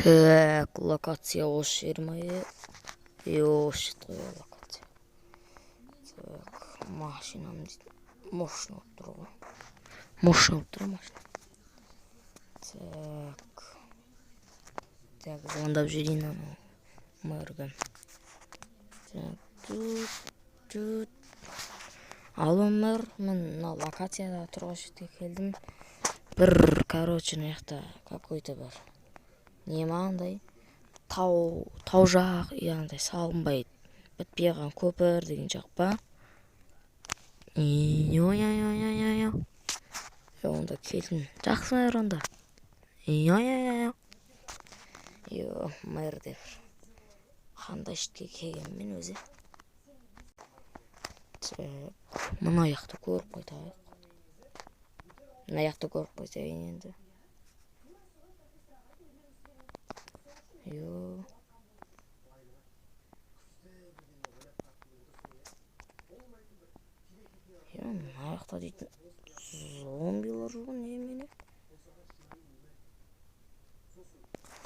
Так, локация осы жер ма? Осы жер ғой локация. Так, машинам дейді. Мощный болып тұр ғой. Мощный болып тұр машина. Так, звондап жүрейін ана мэрге. Так, алло, мэр, мен мына локацияда тұрған жерге келдім. Бір, короче, мына жақта какой-то бір неме андай тау жақ, андай салынбай бітпей қалған көпір деген жақ па? Онда келдім. Жақсы мэр онда. Мэр деп қандай жерге келгенмен өзі. Мына жақты көріп қайтайық. Мына жақты көріп қайтайын енді. Мына жақта дейтін зомбилар жоқ немене?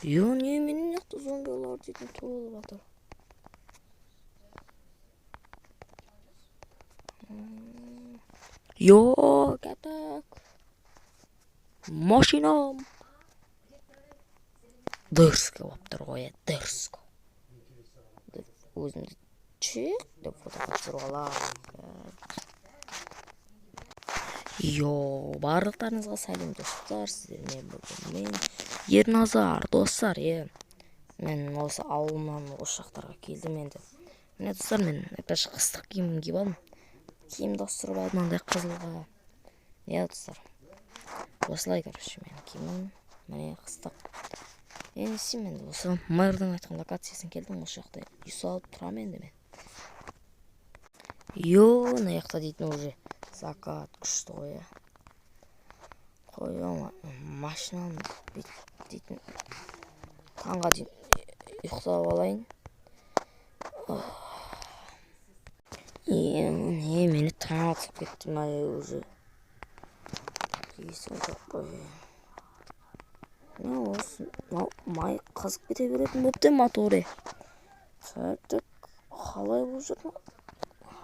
Немене мына жақта зомбилар дейтін толып жатыр. Кәтәк. Машинам. Дырскі болып тұр ғой, дырскі. Өзімді чек деп фотоға түсіріп аламын. Барлықтарыңызға сәлем достар, сіздермен бүгін мен Ерназар достар. Мен осы ауылымнан осы жақтарға келдім енді. Міне достар, мен әпәш қыстық киім киіп алдым. Киім достырып алдым андай қызылға. Достар, осылай короче мен киімім. Міне қыстық. Енді мен осы мэрдің айтқан локациясын келдім. Осы жақта үй салып тұрам енді мен. Мына жақта дейтін уже закат күшті ғой. Қойым машинам дейтін таңға дейін ұйықтап алайын. Мені таң атып кетті ма уже. Есім жоқ қой. Осы май қызып кете беретін бопты моторы. Так, қалай болып жүр ма?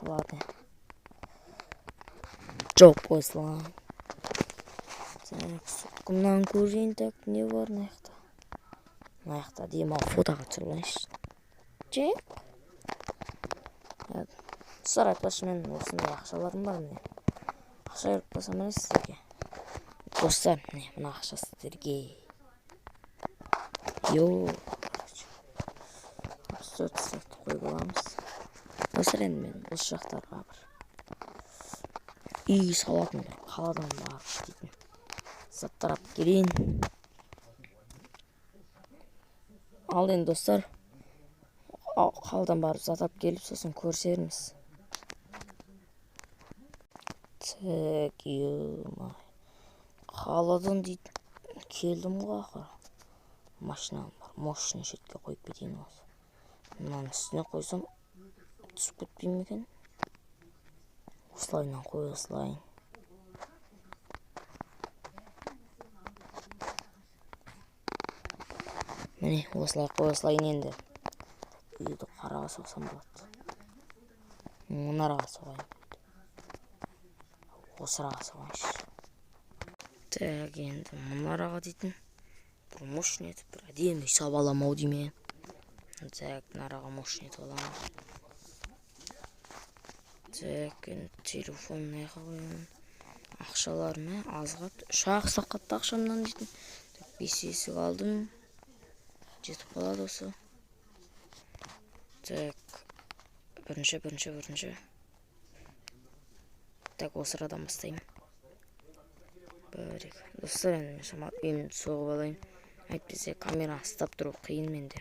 Ладно. Жоқ қойсылған. Так, соққымнан көрейін. Так, не бар мына жақта? Мына жақта деймін фотоға түсірілайыншы. Чек. Достар, айтпашы мен осындай ақшаларым бар міне. Ақша беріп қойсам міне сіздерге. Достар, мына ақша сіздерге. Сөт сияқты қойып аламыз. Достар, енді мен осы жақтарға бір үй салатын бір қаладан барып дейтін заттар алып келейін. Ал енді достар, қаладан барып зат алып келіп сосын көрісерміз. Так, қаладан дейді келдім ғой ақыры. Машинам бар, мощный жерге қойып кетейін осы. Мынаның үстіне қойсам түсіп кетпей ме екен? Осылайынан қой осылайын. Міне осылай қой осылайын енді. Үйді қараға соқсам болады. Мұнараға соғайын. Осыраға соғайыншы. Так, енді мұнараға дейтін бір мощный етіп бір әдемі сап алам ау дейме. Так, мұнараға мощный етіп аламын. Так, енді телефонын айға қоямын. Ақшаларыма азғат. Үш-ақ сақатты ақшамнан дейтін. 5 есік алдым. Жетіп қалады осы. Так, бірінші. Так, осы арадан бастаймын. Бәрек. Достар, енді мен шамат үйімді соғып алайын. Әйтпесе камераны ұстап тұру қиын менде.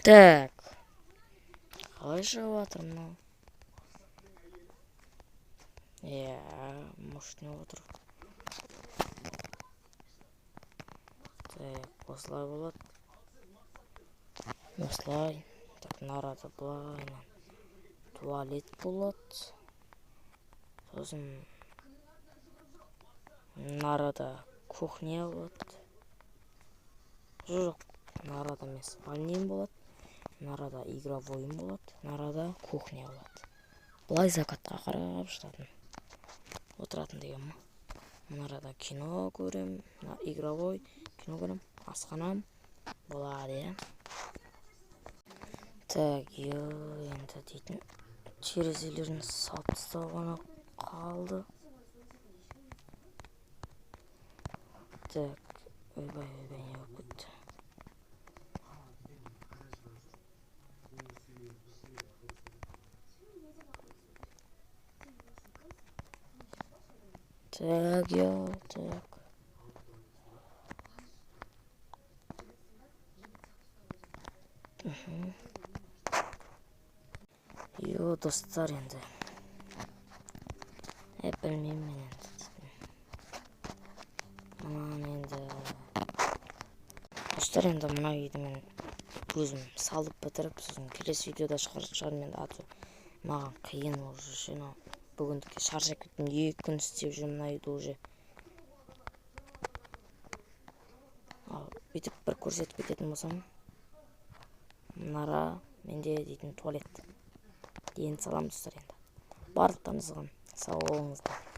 Так. Қалай шығып жатыр мынау? Мощный отыр. Так, осылай болады. Осылай. Так, нарада былай. Туалет болады. Сосын нарада кухня болады. Жоқ, мына арада мен спальням болады. Мына арада игровойым болады. Мына арада кухня болады. Былай закатқа қарап отыратын деген ма. Мына арада кино көрем, игровой, кино көрем, асханам болады, иә. Так, енді дейтін терезелерін салып тастау ғана қалды. Так, ойбай, не болып кетті. Так, так. Достар, енді білмеймін мен енді. Енді достар, енді мына үйді мен өзім салып бітіріп, сосын келесі видеода шығармын. Енді аты маған қиын уже. Бүгіндікке шаршап кеттім, 2 күн істеп жүрмін мына үйді уже. Бүйтіп бір көрсетіп кететін болсам, мына менде дейтін туалет. Енді салам достар енді. Барлықтарыңызға сау болыңыздар.